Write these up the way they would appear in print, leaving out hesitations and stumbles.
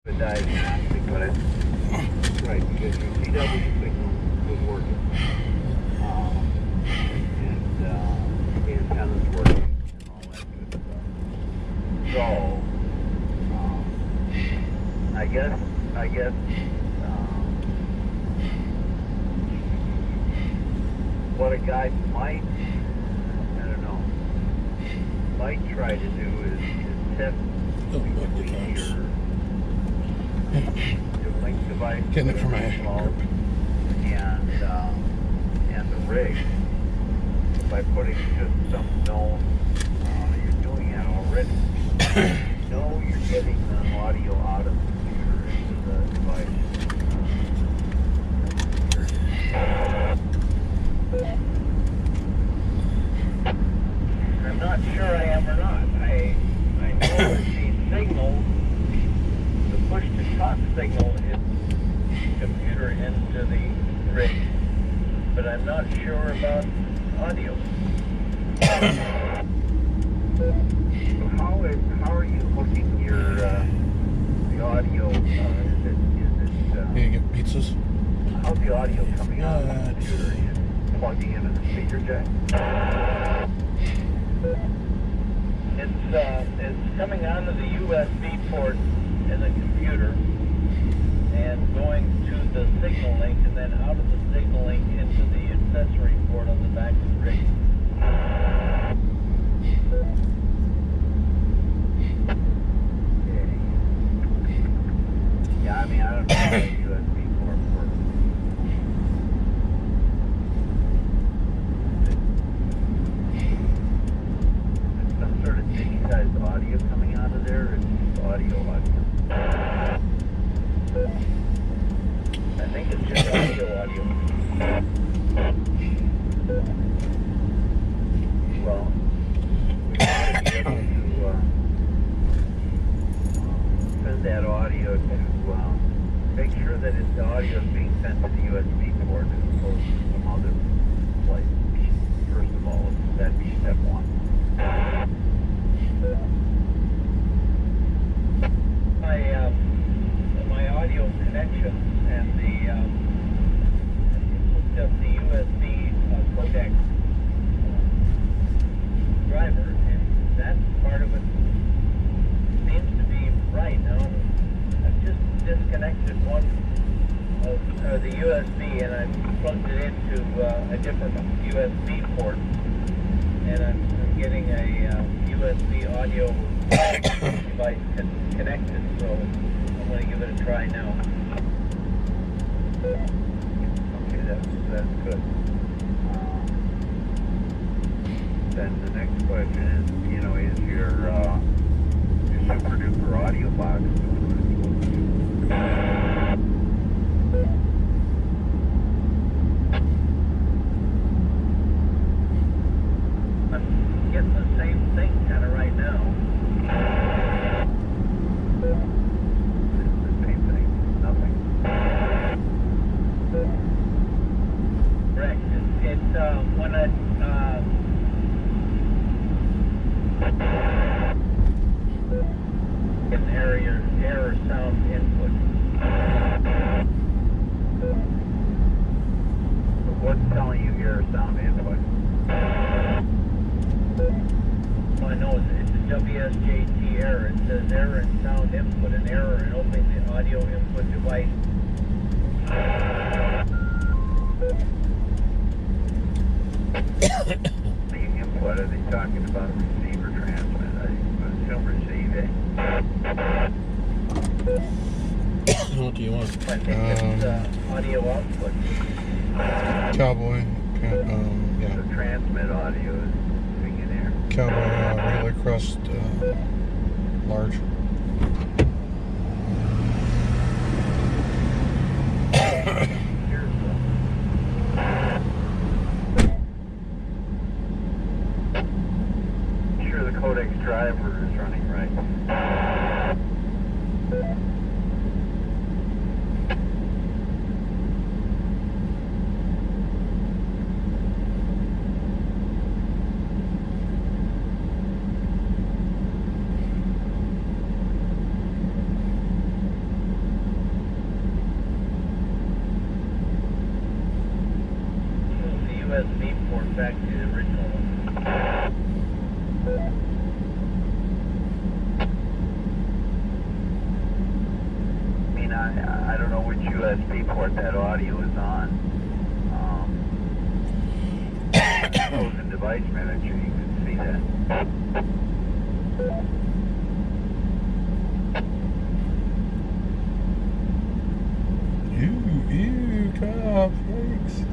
But it's right because your CW signal was working, and the antenna's working and all that good stuff. So I guess what a guy might try to do is test between your link device getting it from my and the rig by putting just some known. You're doing that already. You know you're getting the audio out of the computer into the device. I'm not sure I am or not. I know that the signal, the push-to-talk signal is computer into the rig, but I'm not sure about audio. So how are you hooking your the audio? Is it you get pizzas? how's the audio coming out of the computer? Are you plugging into the speaker jack? It's coming out of the USB port in the computer and going to the signal link, and then out of the signal link into the accessory port on the back of the rig. Okay. Yeah, I mean, I don't know how the USB port works. Is some sort of digitized audio coming out of there? It's audio. I think it's just audio. Well, we might be able to send that audio to make sure that the audio is being sent to the USB port as opposed to some other place. First of all, that'd be step one. My audio connection and the USB codec driver, and that part of it seems to be right. Now I've just disconnected one of the USB and I've plugged it into a different USB port, and I'm getting a USB audio device connected, so I'm going to give it a try now. Okay, that's good. Then the next question is, is your super duper audio box doing what it's supposed to do? I'm getting the same thing kind of right now. It's the same thing. Nothing. Correct. It's when I an error sound input. What's telling you error sound input? Well, I know it's a WSJT error. It says error in sound input, an error in opening the audio input device. The input, are they talking about a receiver transmit? I assume receiving. What do you want? I think it's audio output. Cowboy. Yeah. The transmit audio is moving in there. Cowboy relay crust large. Here's sure the codec driver is running right. back to the original one. I mean, I don't know which USB port that audio is on. Close the device manager, you can see that. Ew, cops, yikes.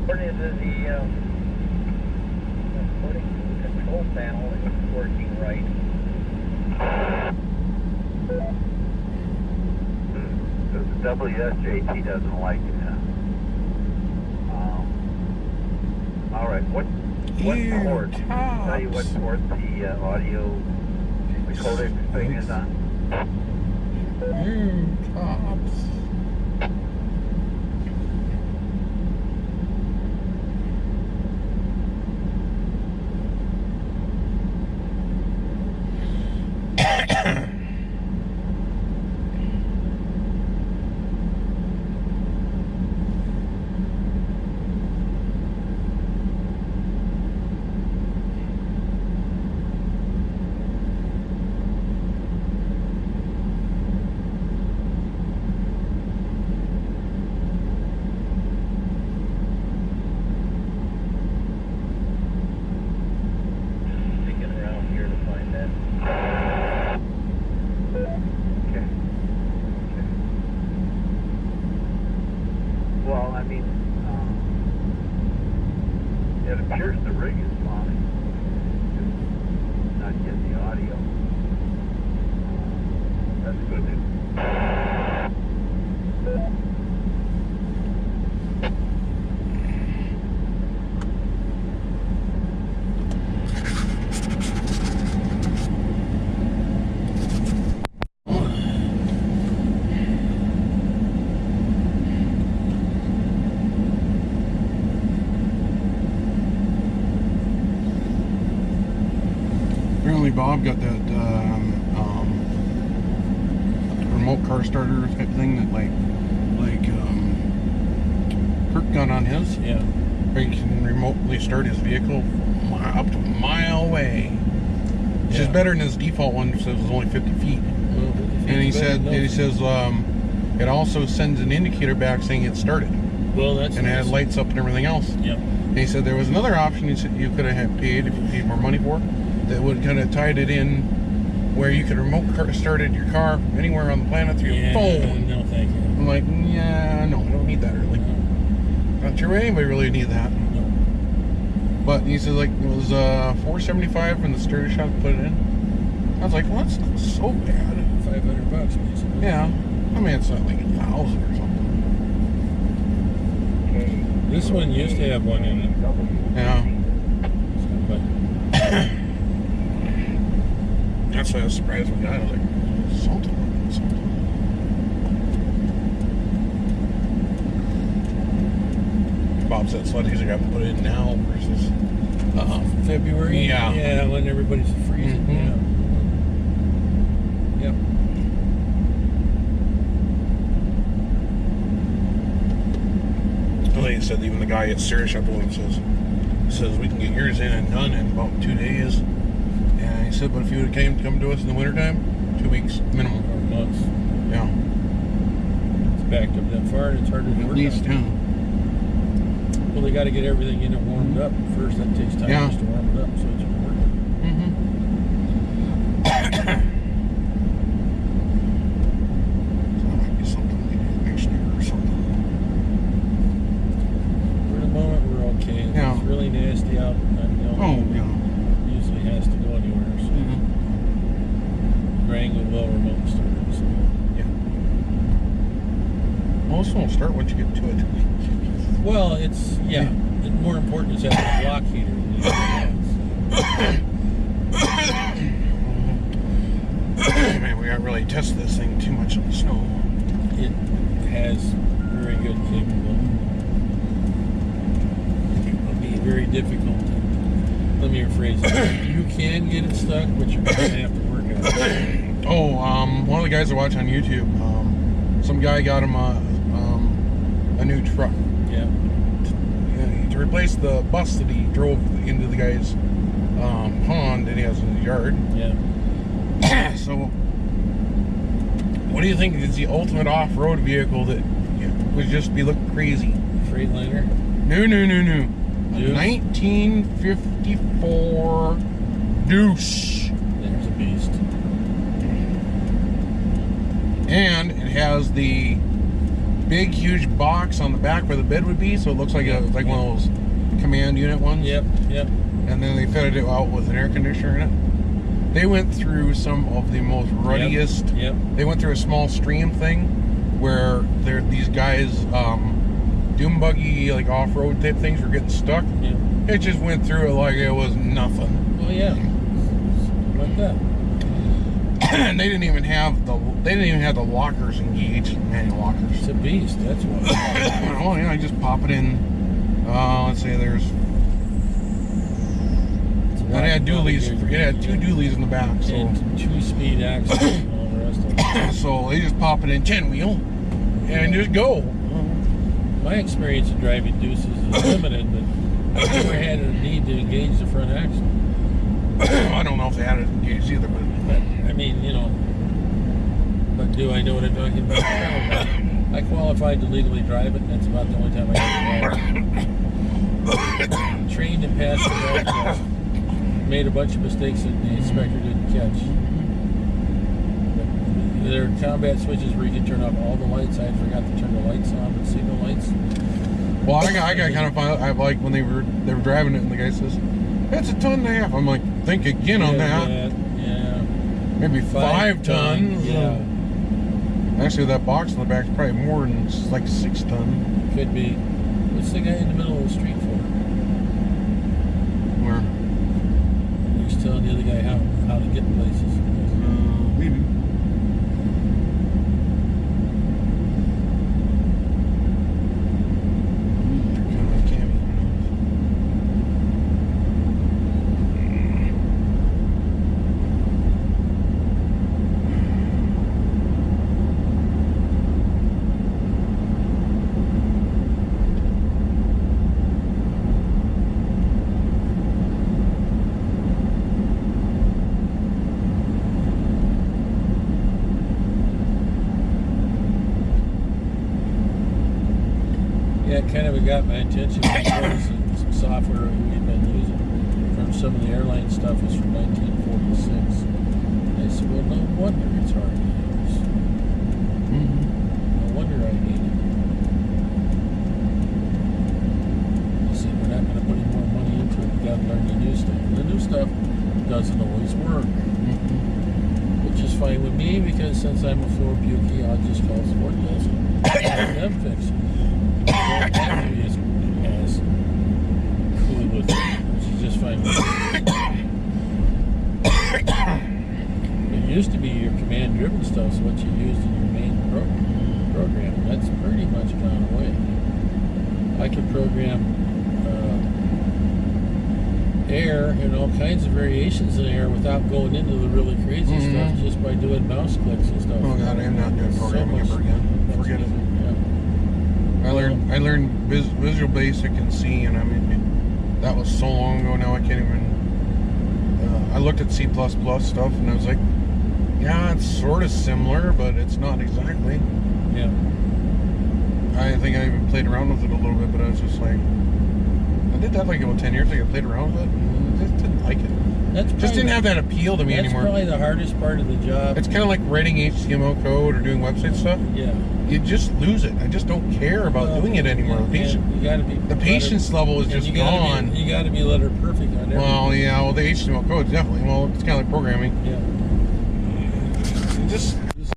According to according to the control panel, it's working right. So the WSJT doesn't like it, huh? All right, what Ew, port? Can I tell you what cops. port the audio, the codec thing is on? Ew, cops. Sticking around here to find that. Okay. Well, I mean, it appears the rig is fine. Just not getting the audio. That's good news. Apparently Bob got that remote car starter type thing that like Kirk got on his. Yeah. Where he can remotely start his vehicle up to a mile away. Which is Yeah. better than his default one, which says it was only 50 feet. Well, And he it's better said, than and he nothing. says, it also sends an indicator back saying it started, Well, that's and it had nice. lights up and everything else. Yep. And he said there was another option you could have paid if you paid more money for, that would kind of tied it in where you could remote started your car anywhere on the planet through your phone. No, thank you. I'm like, yeah, no, I don't need that really. Not sure anybody really need that. No. But he says like it was $475 from the starter shop to put it in. I was like, well, that's not so bad. $500 basically. Yeah, I mean it's not like 1,000 or something. This one used to have one in it. Yeah, But that's why I was surprised when I got it. I was like, something. Bob said it's a lot easier to have to put it in now versus February? Yeah. Yeah, when everybody's freezing. Mhm. Yeah. Yep. Well, he said even the guy at Serious Shop says we can get yours in and done in about 2 days. And he said, but if you would have come to us in the wintertime, 2 weeks minimum. Or months. Yeah, It's backed up that far and it's harder to at work least. on. Yeah. Well, they got to get everything in and warmed up first. That takes time Yeah. just to warm it up so it's going to work. Mm-hmm. So that might be something we do next year or something. For the moment, we're okay. Yeah. It's really nasty out. Oh, yeah. Usually has to go anywhere. So Mm-hmm. Wrangle will remote started. So. Yeah. Well, this one will start once you get to it. Well, it's more important is having a block heater than anything else. Man, we haven't really tested this thing too much in the snow. It has very good capability. It'll be very difficult. Let me rephrase it. You can get it stuck, but you're going to have to work at it. Oh, one of the guys I watch on YouTube, some guy got him a new truck. Yeah. To replace the bus that he drove into the guy's pond that he has in his yard. Yeah. So, what do you think is the ultimate off-road vehicle that would just be looking crazy? Freightliner? No. Deuce? 1954 Deuce. There's a beast. And it has the big, huge box on the back where the bed would be, so it looks like one of those command unit ones. Yep. And then they fitted it out with an air conditioner in it. They went through some of the most ruddiest. Yep. They went through a small stream thing where these guys, doom buggy, like off-road type things were getting stuck. Yep. It just went through it like it was nothing. Oh yeah. Like that. And they didn't even have the lockers engaged, manual lockers. It's a beast. That's why. Oh yeah, I just pop it in. Let's say there's. It had dualies. It had 2 dualies in the back, so. And 2-speed axles and all the rest of it. So they just pop it in 10-wheel and just go. My experience of driving Deuces is limited, but I've never had a need to engage the front axle. I don't know if they had it engaged either, but I mean, but do I know what I'm talking about? No, I qualified to legally drive it, and that's about the only time I had to drive it. Trained and passed the road test. Made a bunch of mistakes that the inspector didn't catch. But there are combat switches where you can turn off all the lights. I forgot to turn the lights on, the signal lights. well, I got kind of fun. I like when they were driving it, and the guy says, "It's a ton and a half." I'm like, think again on that. Yeah. Maybe 5 tons. Yeah. Actually, that box in the back is probably more than like 6 ton. Could be. What's the guy in the middle of the street for? Where? He's telling the other guy how to get places. Maybe. Kind of a cameo. Yeah, it kind of got my attention because some software we've been using from some of the airline stuff is from 1946. I said, well, no wonder it's hard to use. No wonder I hate it. I said, we're not going to put any more money into it. We got to learn the new stuff. The new stuff doesn't always work. Which is fine with me because since I'm a floor pukey, I'll just call support desk and have them fix it. Don't have to be as cool with it, which is just fine with me. It used to be your command-driven stuff, so what you used in your main program. That's pretty much gone away. I can program air and all kinds of variations in air without going into the really crazy stuff, just by doing mouse clicks and stuff. Oh God, I'm not doing programming ever again. Forget it. I learned Visual Basic and C, and I mean, that was so long ago now I can't even. I looked at C++ stuff, and I was like, yeah, it's sort of similar, but it's not exactly. Yeah. I think I even played around with it a little bit, but I was just like, I did that like about 10 years ago. I played around with it, and I just didn't like it. Just didn't have that appeal to me anymore. That's probably the hardest part of the job. It's kind of like writing HTML code or doing website stuff. Yeah. You just lose it. I just don't care about doing it anymore. The patience level is just gone. You got to be letter perfect on everything. Well, yeah. Well, the HTML code definitely. Well, it's kind of like programming. Yeah. Just